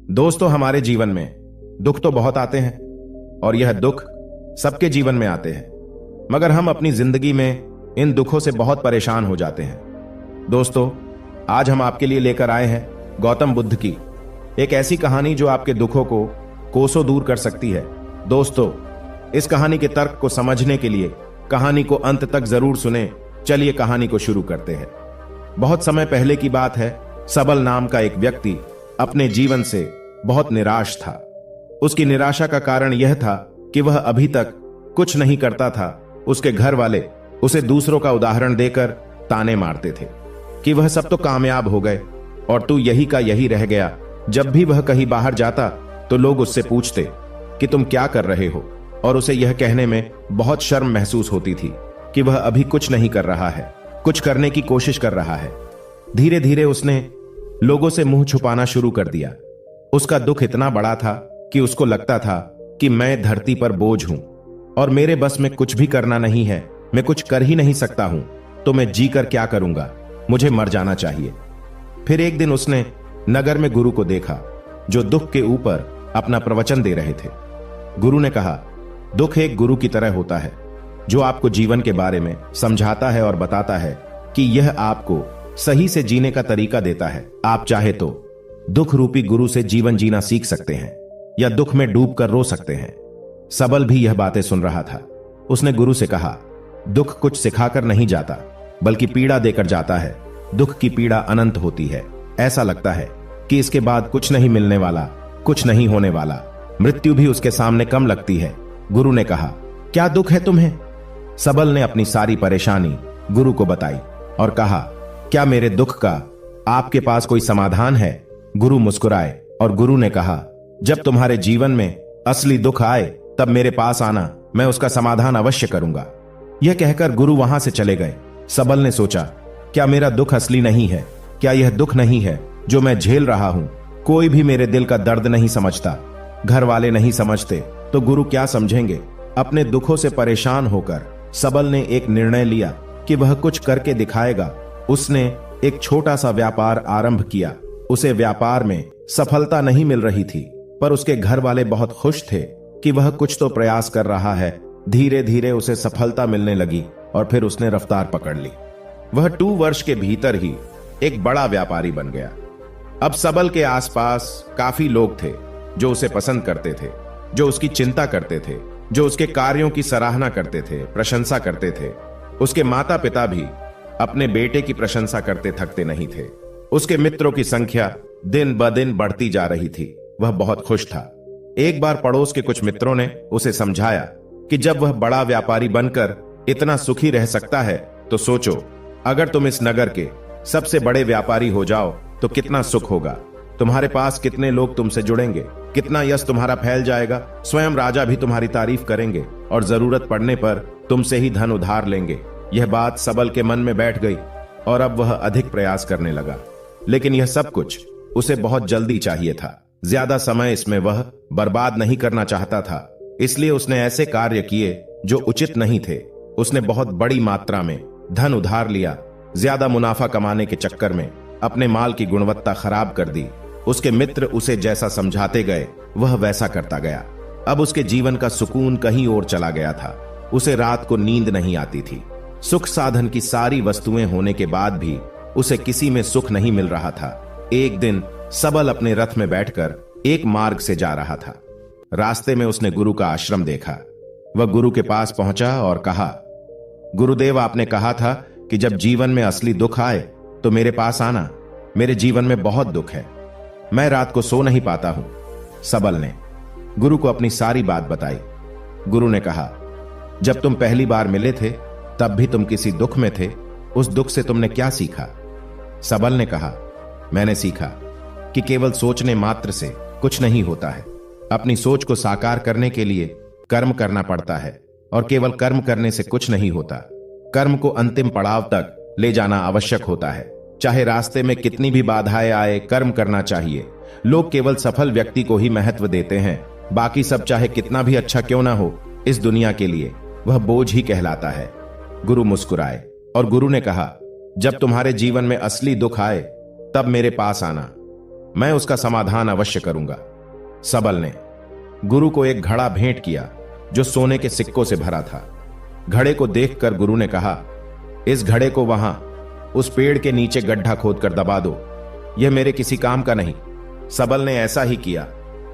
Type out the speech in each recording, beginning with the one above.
दोस्तों, हमारे जीवन में दुख तो बहुत आते हैं और यह दुख सबके जीवन में आते हैं, मगर हम अपनी जिंदगी में इन दुखों से बहुत परेशान हो जाते हैं। दोस्तों, आज हम आपके लिए लेकर आए हैं गौतम बुद्ध की एक ऐसी कहानी जो आपके दुखों को कोसों दूर कर सकती है। दोस्तों, इस कहानी के तर्क को समझने के लिए कहानी को अंत तक जरूर सुने। चलिए कहानी को शुरू करते हैं। बहुत समय पहले की बात है। सबल नाम का एक व्यक्ति अपने जीवन से बहुत निराश था। उसकी निराशा का कारण यह था कि वह अभी तक कुछ नहीं करता था। उसके घर वाले उसे दूसरों का उदाहरण देकर ताने मारते थे कि वह सब तो कामयाब हो गए और तू यही का यही रह गया। जब भी वह कहीं बाहर जाता तो लोग उससे पूछते कि तुम क्या कर रहे हो, और उसे यह कहने में बहुत शर्म महसूस होती थी कि वह अभी कुछ नहीं कर रहा है, कुछ करने की कोशिश कर रहा है। धीरे धीरे उसने लोगों से मुंह छुपाना शुरू कर दिया। उसका दुख इतना बड़ा था कि उसको लगता था कि मैं धरती पर बोझ हूं और मेरे बस में कुछ भी करना नहीं है। मैं कुछ कर ही नहीं सकता हूं, तो मैं जी कर क्या करूंगा, मुझे मर जाना चाहिए। फिर एक दिन उसने नगर में गुरु को देखा जो दुख के ऊपर अपना प्रवचन दे रहे थे। गुरु ने कहा, दुख एक गुरु की तरह होता है जो आपको जीवन के बारे में समझाता है और बताता है कि यह आपको सही से जीने का तरीका देता है। आप चाहे तो दुख रूपी गुरु से जीवन जीना सीख सकते हैं या दुख में डूब कर रो सकते हैं। सबल भी यह बातें सुन रहा था। उसने गुरु से कहा, दुख कुछ सिखाकर नहीं जाता बल्कि पीड़ा देकर जाता है। दुख की पीड़ा अनंत होती है। ऐसा लगता है कि इसके बाद कुछ नहीं मिलने वाला, कुछ नहीं होने वाला। मृत्यु भी उसके सामने कम लगती है। गुरु ने कहा, क्या दुख है तुम्हें? सबल ने अपनी सारी परेशानी गुरु को बताई और कहा, क्या मेरे दुख का आपके पास कोई समाधान है? गुरु मुस्कुराए और गुरु ने कहा, जब तुम्हारे जीवन में असली दुख आए तब मेरे पास आना, मैं उसका समाधान अवश्य करूंगा। यह कहकर गुरु वहां से चले गए। सबल ने सोचा, क्या मेरा दुख असली नहीं है? क्या यह दुख नहीं है जो मैं झेल रहा हूं? कोई भी मेरे दिल का दर्द नहीं समझता। घर वाले नहीं समझते तो गुरु क्या समझेंगे? अपने दुखों से परेशान होकर सबल ने एक निर्णय लिया कि वह कुछ करके दिखाएगा। उसने एक छोटा सा व्यापार आरंभ किया। उसे व्यापार में सफलता नहीं मिल रही थी, पर उसके घर वाले बहुत खुश थे कि वह कुछ तो प्रयास कर रहा है। धीरे धीरे उसे सफलता मिलने लगी और फिर उसने रफ्तार पकड़ ली। वह 2 वर्ष के भीतर ही एक बड़ा व्यापारी बन गया। अब सबल के आसपास काफी लोग थे जो उसे पसंद करते थे, जो उसकी चिंता करते थे, जो उसके कार्यों की सराहना करते थे, प्रशंसा करते थे। उसके माता पिता भी अपने बेटे की प्रशंसा करते थकते नहीं थे। उसके मित्रों की संख्या दिन ब दिन बढ़ती जा रही थी। वह बहुत खुश था। एक बार पड़ोस के कुछ मित्रों ने उसे समझाया कि जब वह बड़ा व्यापारी बनकर इतना सुखी रह सकता है तो सोचो, अगर तुम इस नगर के सबसे बड़े व्यापारी हो जाओ तो कितना सुख होगा। तुम्हारे पास कितने लोग तुमसे जुड़ेंगे, कितना यश तुम्हारा फैल जाएगा। स्वयं राजा भी तुम्हारी तारीफ करेंगे और जरूरत पड़ने पर तुमसे ही धन उधार लेंगे। यह बात सबल के मन में बैठ गई और अब वह अधिक प्रयास करने लगा। लेकिन यह सब कुछ उसे बहुत जल्दी चाहिए था। ज्यादा समय इसमें वह बर्बाद नहीं करना चाहता था। इसलिए उसने ऐसे कार्य किए जो उचित नहीं थे। उसने बहुत बड़ी मात्रा में धन उधार लिया। ज्यादा मुनाफा कमाने के चक्कर में अपने माल की गुणवत्ता खराब कर दी। उसके मित्र उसे जैसा समझाते गए वह वैसा करता गया। अब उसके जीवन का सुकून कहीं और चला गया था। उसे रात को नींद नहीं आती थी। सुख साधन की सारी वस्तुएं होने के बाद भी उसे किसी में सुख नहीं मिल रहा था। एक दिन सबल अपने रथ में बैठकर एक मार्ग से जा रहा था। रास्ते में उसने गुरु का आश्रम देखा। वह गुरु के पास पहुंचा और कहा, गुरुदेव, आपने कहा था कि जब जीवन में असली दुख आए तो मेरे पास आना। मेरे जीवन में बहुत दुख है, मैं रात को सो नहीं पाता हूं। सबल ने गुरु को अपनी सारी बात बताई। गुरु ने कहा, जब तुम पहली बार मिले थे तब भी तुम किसी दुख में थे। उस दुख से तुमने क्या सीखा? सबल ने कहा, मैंने सीखा कि केवल सोचने मात्र से कुछ नहीं होता है। अपनी सोच को साकार करने के लिए कर्म करना पड़ता है और केवल कर्म करने से कुछ नहीं होता। कर्म को अंतिम पड़ाव तक ले जाना आवश्यक होता है। चाहे रास्ते में कितनी भी बाधाएं आए, कर्म करना चाहिए। लोग केवल सफल व्यक्ति को ही महत्व देते हैं। बाकी सब चाहे कितना भी अच्छा क्यों ना हो, इस दुनिया के लिए वह बोझ ही कहलाता है। गुरु मुस्कुराए और गुरु ने कहा, जब तुम्हारे जीवन में असली दुख आए तब मेरे पास आना। मैं उसका समाधान अवश्य करूंगा। सबल ने गुरु को एक घड़ा भेंट किया जो सोने के सिक्कों से भरा था। घड़े को देखकर गुरु ने कहा, इस घड़े को वहां उस पेड़ के नीचे गड्ढा खोदकर दबा दो, यह मेरे किसी काम का नहीं। सबल ने ऐसा ही किया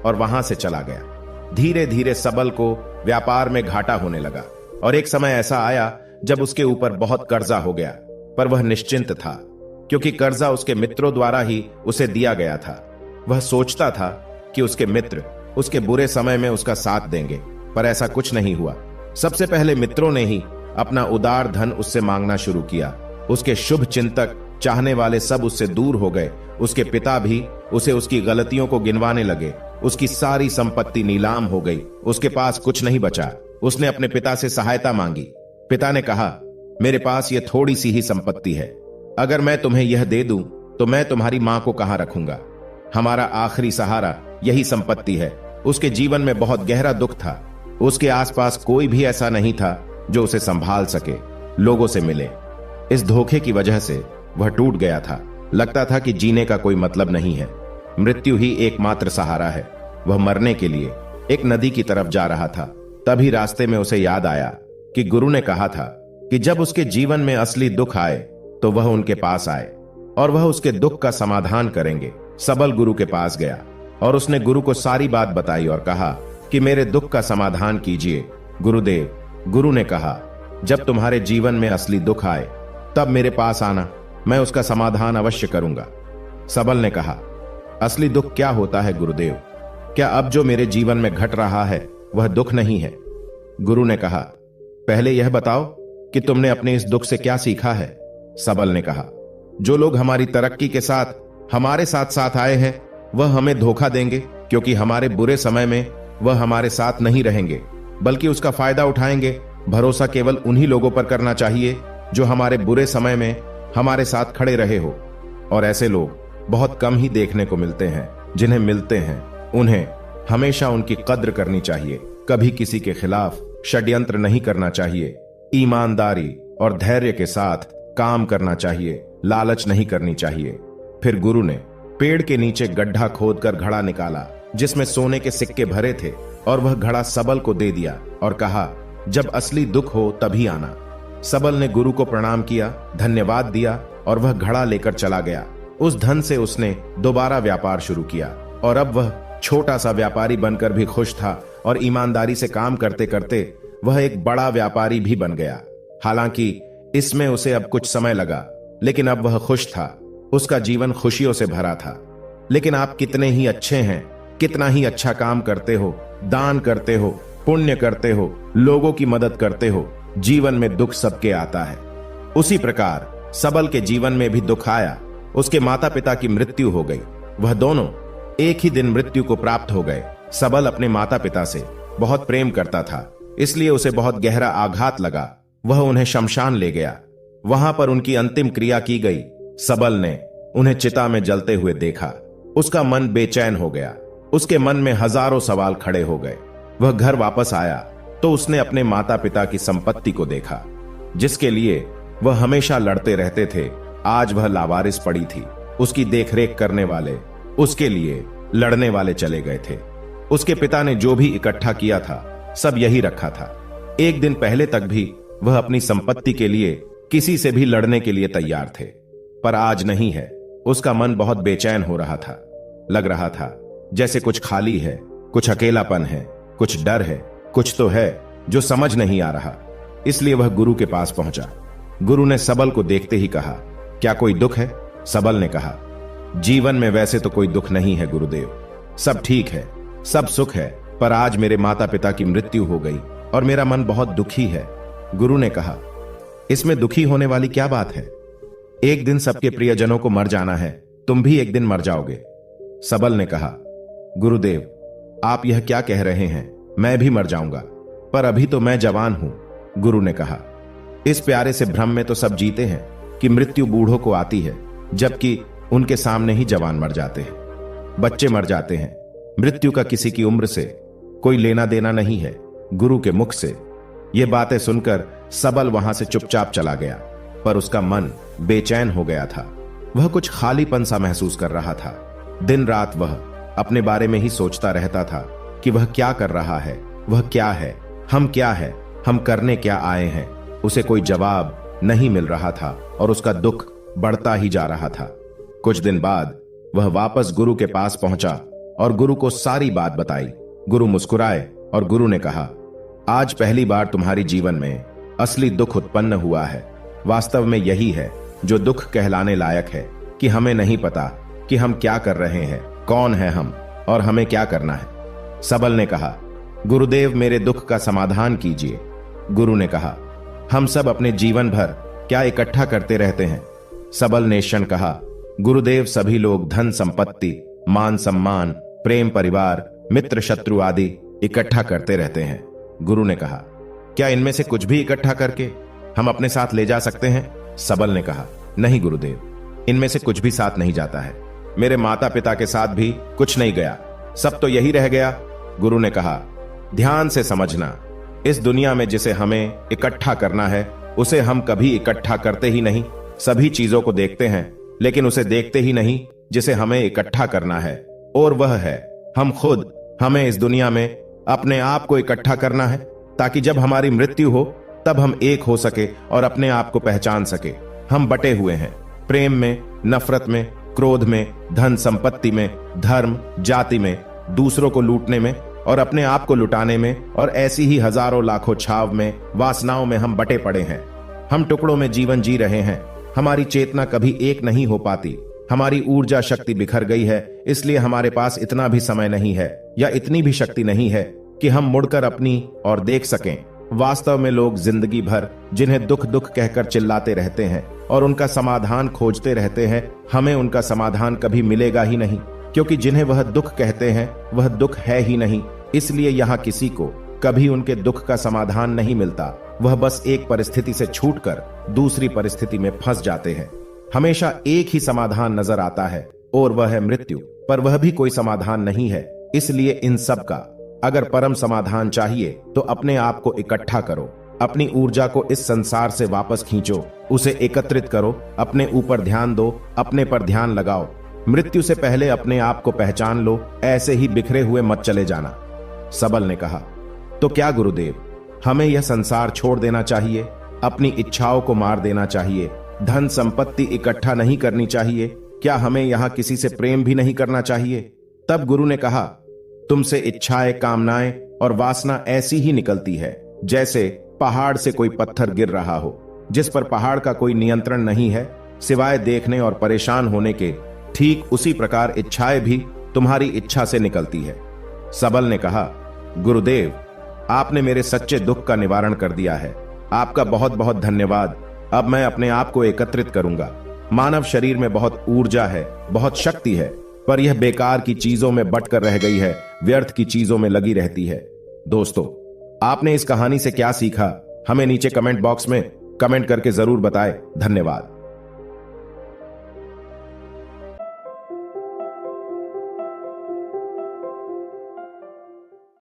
और वहां से चला गया। धीरे धीरे सबल को व्यापार में घाटा होने लगा और एक समय ऐसा आया जब उसके ऊपर बहुत कर्जा हो गया, पर वह निश्चिंत था क्योंकि कर्जा उसके मित्रों द्वारा ही उसे दिया गया था। वह सोचता था कि उसके मित्र उसके बुरे समय में उसका साथ देंगे, पर ऐसा कुछ नहीं हुआ। सबसे पहले मित्रों ने ही अपना उदार धन उससे मांगना शुरू किया। उसके शुभ चिंतक चाहने वाले सब उससे दूर हो गए। उसके पिता भी उसे उसकी गलतियों को गिनवाने लगे। उसकी सारी संपत्ति नीलाम हो गई, उसके पास कुछ नहीं बचा। उसने अपने पिता से सहायता मांगी। पिता ने कहा, मेरे पास यह थोड़ी सी ही संपत्ति है, अगर मैं तुम्हें यह दे दूं तो मैं तुम्हारी मां को कहां रखूंगा। हमारा आखिरी सहारा यही संपत्ति है। उसके जीवन में बहुत गहरा दुख था। उसके आसपास कोई भी ऐसा नहीं था जो उसे संभाल सके, लोगों से मिले। इस धोखे की वजह से वह टूट गया था। लगता था कि जीने का कोई मतलब नहीं है, मृत्यु ही एकमात्र सहारा है। वह मरने के लिए एक नदी की तरफ जा रहा था। तभी रास्ते में उसे याद आया कि गुरु ने कहा था कि जब उसके जीवन में असली दुख आए तो वह उनके पास आए और वह उसके दुख का समाधान करेंगे। सबल गुरु के पास गया और उसने गुरु को सारी बात बताई और कहा कि मेरे दुख का समाधान कीजिए गुरुदेव। गुरु ने कहा, जब तुम्हारे जीवन में असली दुख आए तब मेरे पास आना, मैं उसका समाधान अवश्य करूंगा। सबल ने कहा, असली दुख क्या होता है गुरुदेव? क्या अब जो मेरे जीवन में घट रहा है वह दुख नहीं है? गुरु ने कहा, पहले यह बताओ कि तुमने अपने इस दुख से क्या सीखा है? सबल ने कहा, जो लोग हमारी तरक्की के साथ हमारे साथ साथ आए हैं वह हमें धोखा देंगे, क्योंकि हमारे बुरे समय में वह हमारे साथ नहीं रहेंगे बल्कि उसका फायदा उठाएंगे। भरोसा केवल उन्हीं लोगों पर करना चाहिए जो हमारे बुरे समय में हमारे साथ खड़े रहे हो, और ऐसे लोग बहुत कम ही देखने को मिलते हैं। जिन्हें मिलते हैं उन्हें हमेशा उनकी कद्र करनी चाहिए। कभी किसी के खिलाफ षड्यंत्र नहीं करना चाहिए। ईमानदारी और धैर्य के साथ काम करना चाहिए, लालच नहीं करनी चाहिए। फिर गुरु ने पेड़ के नीचे गड्ढा खोदकर घड़ा निकाला जिसमें सोने के सिक्के भरे थे, और वह घड़ा सबल को दे दिया और कहा, जब असली दुख हो तभी आना। सबल ने गुरु को प्रणाम किया, धन्यवाद दिया और वह घड़ा लेकर चला गया। उस धन से उसने दोबारा व्यापार शुरू किया और अब वह छोटा सा व्यापारी बनकर भी खुश था और ईमानदारी से काम करते करते वह एक बड़ा व्यापारी भी बन गया। हालांकि इसमें उसे अब कुछ समय लगा, लेकिन अब वह खुश था। उसका जीवन खुशियों से भरा था। लेकिन आप कितने ही अच्छे हैं, कितना ही अच्छा काम करते हो, दान करते हो, पुण्य करते हो, लोगों की मदद करते हो, जीवन में दुख सबके आता है। उसी प्रकार सबल के जीवन में भी दुख आया। उसके माता पिता की मृत्यु हो गई। वह दोनों एक ही दिन मृत्यु को प्राप्त हो गए। सबल अपने माता पिता से बहुत प्रेम करता था, इसलिए उसे बहुत गहरा आघात लगा। वह उन्हें शमशान ले गया। वहां पर उनकी अंतिम क्रिया की गई। सबल ने उन्हें चिता में जलते हुए देखा। उसका मन बेचैन हो गया। उसके मन में हजारों सवाल खड़े हो गए। वह घर वापस आया तो उसने अपने माता पिता की संपत्ति को देखा, जिसके लिए वह हमेशा लड़ते रहते थे। आज वह लावारिस पड़ी थी। उसकी देखरेख करने वाले, उसके लिए लड़ने वाले चले गए थे। उसके पिता ने जो भी इकट्ठा किया था सब यही रखा था। एक दिन पहले तक भी वह अपनी संपत्ति के लिए किसी से भी लड़ने के लिए तैयार थे, पर आज नहीं है। उसका मन बहुत बेचैन हो रहा था। लग रहा था जैसे कुछ खाली है, कुछ अकेलापन है, कुछ डर है, कुछ तो है जो समझ नहीं आ रहा। इसलिए वह गुरु के पास पहुंचा। गुरु ने सबल को देखते ही कहा, क्या कोई दुख है? सबल ने कहा, जीवन में वैसे तो कोई दुख नहीं है गुरुदेव, सब ठीक है, सब सुख है, पर आज मेरे माता पिता की मृत्यु हो गई और मेरा मन बहुत दुखी है। गुरु ने कहा, इसमें दुखी होने वाली क्या बात है? एक दिन सबके प्रियजनों को मर जाना है, तुम भी एक दिन मर जाओगे। सबल ने कहा, गुरुदेव आप यह क्या कह रहे हैं? मैं भी मर जाऊंगा, पर अभी तो मैं जवान हूं। गुरु ने कहा, इस प्यारे से भ्रम में तो सब जीते हैं कि मृत्यु बूढ़ों को आती है, जबकि उनके सामने ही जवान मर जाते हैं, बच्चे मर जाते हैं। मृत्यु का किसी की उम्र से कोई लेना देना नहीं है। गुरु के मुख से ये बातें सुनकर सबल वहां से चुपचाप चला गया, पर उसका मन बेचैन हो गया था। वह कुछ खालीपन सा महसूस कर रहा था। दिन रात वह अपने बारे में ही सोचता रहता था कि वह क्या कर रहा है, वह क्या है, हम क्या है, हम करने क्या आए हैं। उसे कोई जवाब नहीं मिल रहा था और उसका दुख बढ़ता ही जा रहा था। कुछ दिन बाद वह वापस गुरु के पास पहुंचा और गुरु को सारी बात बताई। गुरु मुस्कुराए और गुरु ने कहा, आज पहली बार तुम्हारी जीवन में असली दुख उत्पन्न हुआ है। वास्तव में यही है जो दुख कहलाने लायक है कि हमें नहीं पता कि हम क्या कर रहे हैं, कौन है हम और हमें क्या करना है। सबल ने कहा, गुरुदेव मेरे दुख का समाधान कीजिए। गुरु ने कहा, हम सब अपने जीवन भर क्या इकट्ठा करते रहते हैं। सबल ने क्षण कहा, गुरुदेव सभी लोग धन संपत्ति, मान सम्मान, प्रेम, परिवार, मित्र, शत्रु आदि इकट्ठा करते रहते हैं। गुरु ने कहा, क्या इनमें से कुछ भी इकट्ठा करके हम अपने साथ ले जा सकते हैं? सबल ने कहा, नहीं गुरुदेव, इनमें से कुछ भी साथ नहीं जाता है। मेरे माता पिता के साथ भी कुछ नहीं गया, सब तो यही रह गया। गुरु ने कहा, ध्यान से समझना, इस दुनिया में जिसे हमें इकट्ठा करना है उसे हम कभी इकट्ठा करते ही नहीं। सभी चीजों को देखते हैं लेकिन उसे देखते ही नहीं जिसे हमें इकट्ठा करना है, और वह है हम खुद। हमें इस दुनिया में अपने आप को इकट्ठा करना है ताकि जब हमारी मृत्यु हो तब हम एक हो सके और अपने आप को पहचान सके। हम बटे हुए हैं प्रेम में, नफरत में, क्रोध में, धन संपत्ति में, धर्म जाति में, दूसरों को लूटने में और अपने आप को लुटाने में, और ऐसी ही हजारों लाखों छाव में, वासनाओं में हम बटे पड़े हैं। हम टुकड़ों में जीवन जी रहे हैं। हमारी चेतना कभी एक नहीं हो पाती। हमारी ऊर्जा शक्ति बिखर गई है, इसलिए हमारे पास इतना भी समय नहीं है या इतनी भी शक्ति नहीं है कि हम मुड़कर अपनी और देख सकें। वास्तव में लोग जिंदगी भर जिन्हें दुख दुख कहकर चिल्लाते रहते हैं और उनका समाधान खोजते रहते हैं, हमें उनका समाधान कभी मिलेगा ही नहीं, क्योंकि जिन्हें वह दुख कहते हैं वह दुख है ही नहीं। इसलिए यहाँ किसी को कभी उनके दुख का समाधान नहीं मिलता। वह बस एक परिस्थिति से छूटकर दूसरी परिस्थिति में फंस जाते हैं। हमेशा एक ही समाधान नजर आता है और वह है मृत्यु, पर वह भी कोई समाधान नहीं है। इसलिए इन सब का अगर परम समाधान चाहिए तो अपने आप को इकट्ठा करो, अपनी ऊर्जा को इस संसार से वापस खींचो, उसे एकत्रित करो, अपने ऊपर ध्यान दो, अपने पर ध्यान लगाओ। मृत्यु से पहले अपने आप को पहचान लो, ऐसे ही बिखरे हुए मत चले जाना। सबल ने कहा, तो क्या गुरुदेव, हमें यह संसार छोड़ देना चाहिए, अपनी इच्छाओं को मार देना चाहिए, धन संपत्ति इकट्ठा नहीं करनी चाहिए? क्या हमें यहाँ किसी से प्रेम भी नहीं करना चाहिए? तब गुरु ने कहा, तुमसे इच्छाएं, कामनाएं और वासना ऐसी ही निकलती है जैसे पहाड़ से कोई पत्थर गिर रहा हो, जिस पर पहाड़ का कोई नियंत्रण नहीं है सिवाय देखने और परेशान होने के। ठीक उसी प्रकार इच्छाएं भी तुम्हारी इच्छा से निकलती है। सबल ने कहा, गुरुदेव आपने मेरे सच्चे दुख का निवारण कर दिया है, आपका बहुत बहुत धन्यवाद। अब मैं अपने आप को एकत्रित करूंगा। मानव शरीर में बहुत ऊर्जा है, बहुत शक्ति है, पर यह बेकार की चीजों में बटकर रह गई है, व्यर्थ की चीजों में लगी रहती है। दोस्तों, आपने इस कहानी से क्या सीखा, हमें नीचे कमेंट बॉक्स में कमेंट करके जरूर बताएं। धन्यवाद।